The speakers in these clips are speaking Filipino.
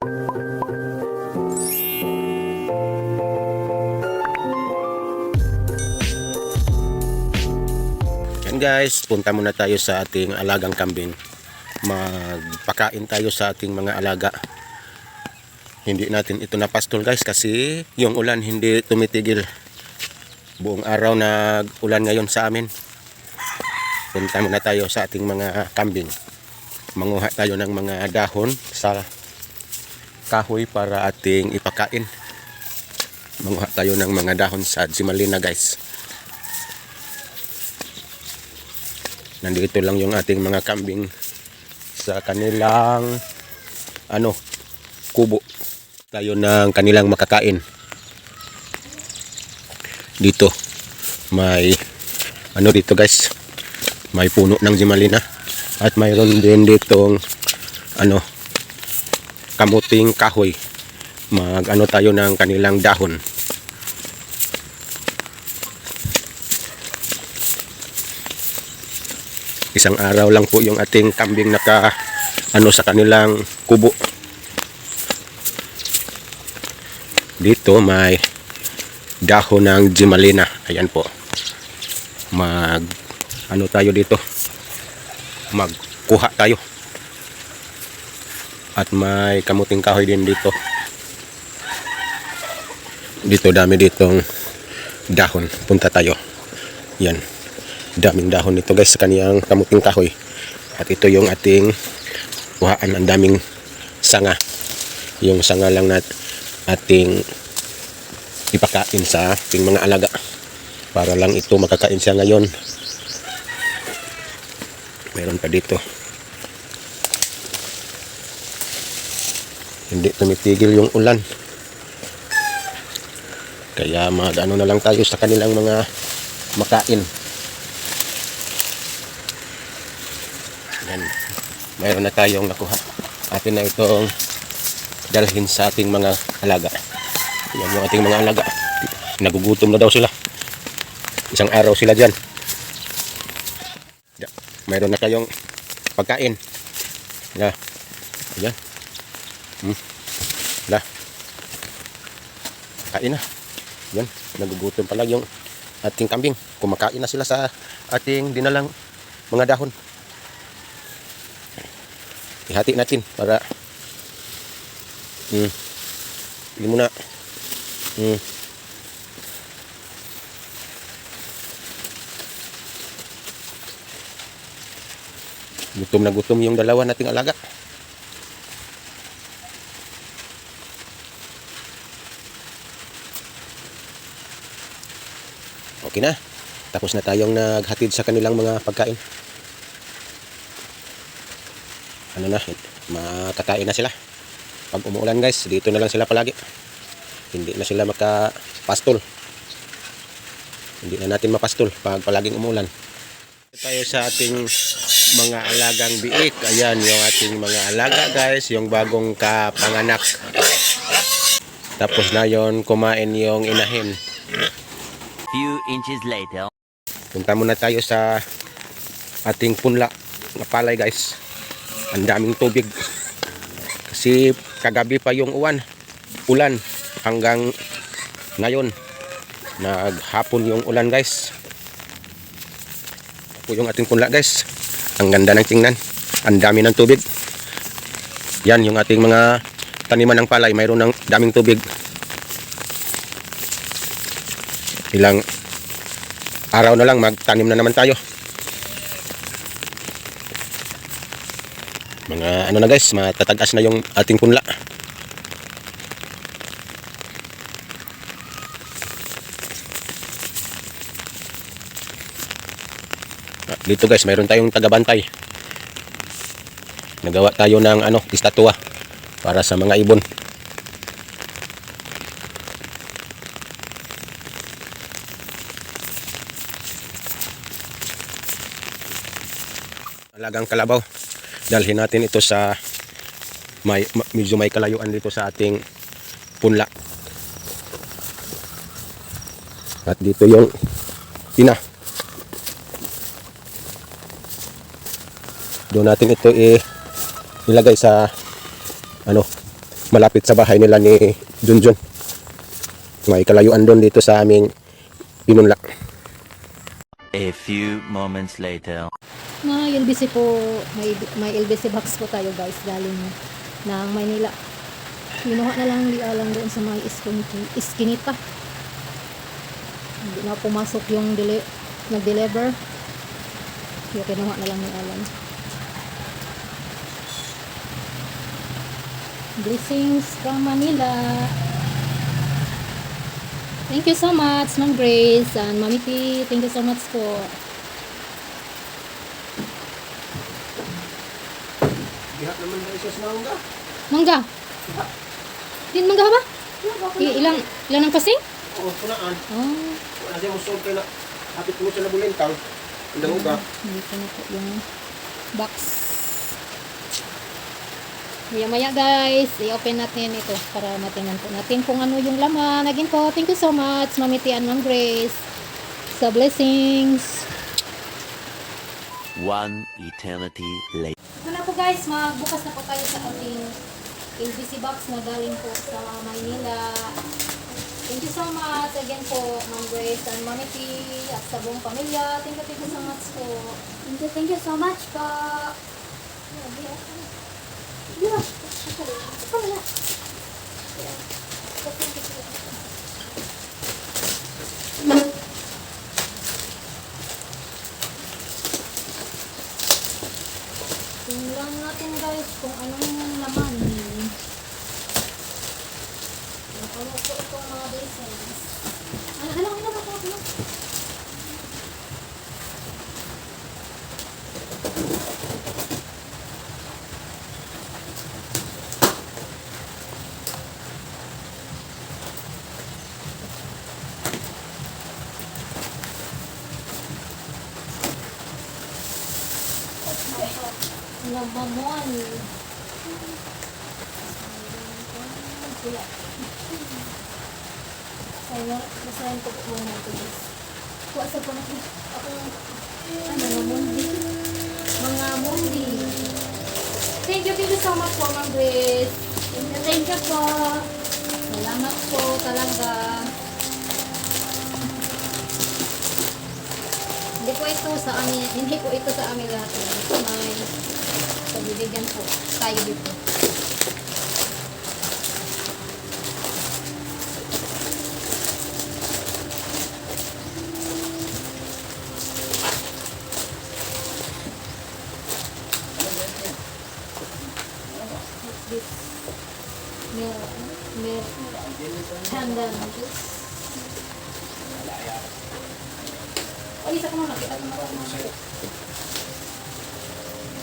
Yan guys, punta muna tayo sa ating alagang kambing. Magpakain tayo sa ating mga alaga. Hindi natin ito napastol guys kasi yung ulan hindi tumitigil. Buong araw nag-ulan ngayon sa amin. Punta muna tayo sa ating mga kambing. Manguha tayo ng mga dahon sa kahoy para ating ipakain. Manguha tayo ng mga dahon sa Zimalina guys. Nandito lang yung ating mga kambing sa kanilang kubo. Tayo ng kanilang makakain. Dito may dito guys. May puno ng Zimalina at mayroon din ditong kamuting kahoy. Tayo ng kanilang dahon. Isang araw lang po yung ating kambing sa kanilang kubo. Dito may dahon ng Zimalina. Ayan po. Tayo dito. Magkuha tayo. At may kamuting kahoy din dito. Dito dami ditong dahon. Punta tayo. Yan. Daming dahon nito guys sa kaniyang kamuting kahoy. At ito yung ating kuhaan. Ang daming sanga. Yung sanga lang ating ipakain sa ating mga alaga. Para lang ito makakain siya ngayon. Meron pa dito. Hindi tumitigil yung ulan. Kaya na lang tayo sa kanilang mga makain. Yan. Mayroon na tayong nakuha. Atin na itong dalhin sa ating mga alaga. Yan yung ating mga alaga. Nagugutom na daw sila. Isang araw sila dyan. Mayroon na tayong pagkain. Yan. Ayan. Kain na. Yan. Nagugutom pala yung ating kambing. Kumakain na sila sa ating dinalang mga dahon. Ihati natin para hindi muna gutom na gutom yung dalawa nating alaga. Okay na. Tapos na tayong naghatid sa kanilang mga pagkain. Makakain na sila. Pag umuulan guys, dito na lang sila palagi. Hindi na sila makapastol. Hindi na natin mapastol pag palaging umuulan. Tayo sa ating mga alagang biik. Ayan yung ating mga alaga guys, yung bagong kapanganak. Tapos na yon kumain yung inahin. Few inches later. Punta muna tayo sa ating punla na palay guys. Ang daming tubig kasi kagabi pa yung ulan hanggang ngayon naghapon yung ulan guys. Ito yung ating punla guys. Ang ganda ng tingnan, ang dami ng tubig. Yan yung ating mga taniman ng palay, mayroon ng daming tubig. Ilang araw na lang magtanim na naman tayo. Mga na guys, matatagas na yung ating punla. Dito guys, mayroon tayong tagabantay. Nagawa tayo ng estatwa para sa mga ibon. Alagang kalabaw. Dalhin natin ito sa medyo may kalayuan dito sa ating punla. At dito yung tina. Doon natin ito ilagay sa malapit sa bahay nila ni Junjun. May kalayuan doon dito sa aming pinunla. A few moments later. May LBC po, may LBC box po tayo guys galing ng Maynila. Kinuha na lang ni Alan doon sa may Iskinita. Hindi na pumasok yung nag-deliver. Kaya kinuha na lang ni Alan. Blessings from Manila. Thank you so much, Ma'am Grace and Mami P. Thank you so much po. Dihat naman na isa sa mangga. Mangga? Din mangga ba? Ilang ang kasing? Oo, punaan. Oh, Wala siya mo solve na. Hapit mo siya na bulintang. Ang danguga. dito na po yung box. Maya guys, i-open natin ito para matingnan po natin kung ano yung laman. Again po, thank you so much, Mami T and Ma'am Grace, sa blessings. One eternity later. Ito na po guys, magbukas na po tayo sa ating LBC box na galing po sa Maynila. Thank you so much again po, Ma'am Grace and Mami T at sa buong pamilya. Thank you so much po. Thank you so much po. Tingnan natin guys kung anong laman. Ano po itong mga blessings. Ano ba ito? Nabamon. Basahin ko po muna ito guys. Kuwasa po natin akong mga mundi. Mga mundi. Thank you so much po, Ma'am Grace. Thank you po. Salamat po talaga. Hindi po ito sa amin lahat. May pagbibigyan po tayo dito. This milk pandan juice. Oh, isa ko muna. Kita ko muna.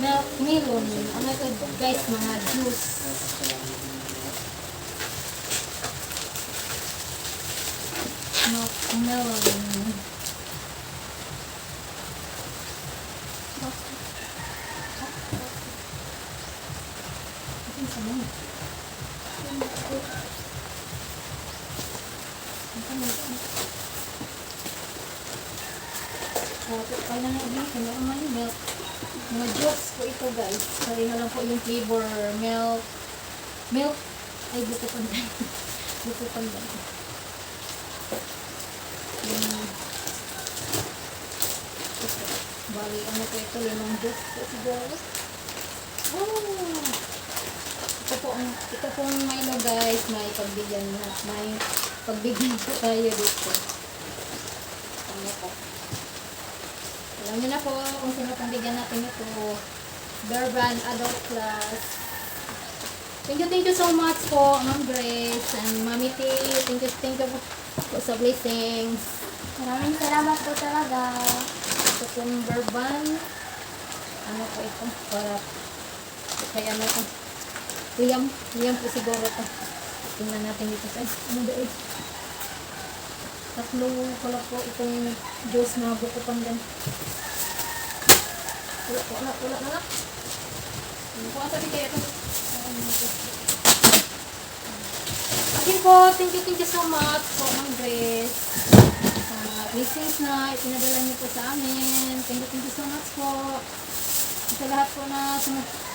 Milk melon. Ano ito guys? Mga juice. Milk melon. Ito sa mga. Kaya na yung kanya naman yung milk. Mga juice po ito guys. Kaya na lang po yung flavor. Milk. Ay, buko pandan. Buko pandan. Bali, ano po ito? Limang juice po siguro. Oh! Ito pong Milo guys. May pagbigyan na. May pagbigyan po tayo dito. Ano po? Alam niyo na po kung sino pang bigyan natin ito. Berban Adult Class. Thank you so much po, Ma'am Grace and Mami T. Thank you po sa blessings. Maraming salamat po talaga. Ito pong Berban. Ano po ito? Para kaya ano ito? Liam po siguro ito. Tingnan natin dito guys. Ano ba ito? Tatlo pala po itong juice na buko pandan. Wala na lang. Kuha sabi kayo ito. Again po, thank you so much po, Ma'am Grace. Blessings na ipinadala niyo po sa amin. Thank you so much po. sa lahat po na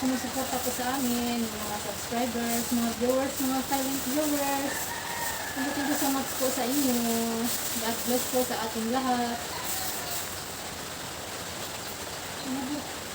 sumusuporta po sa amin, mga subscribers, mga viewers, mga silent viewers. Thank you so much po sa inyo. God bless po sa ating lahat. Ano po?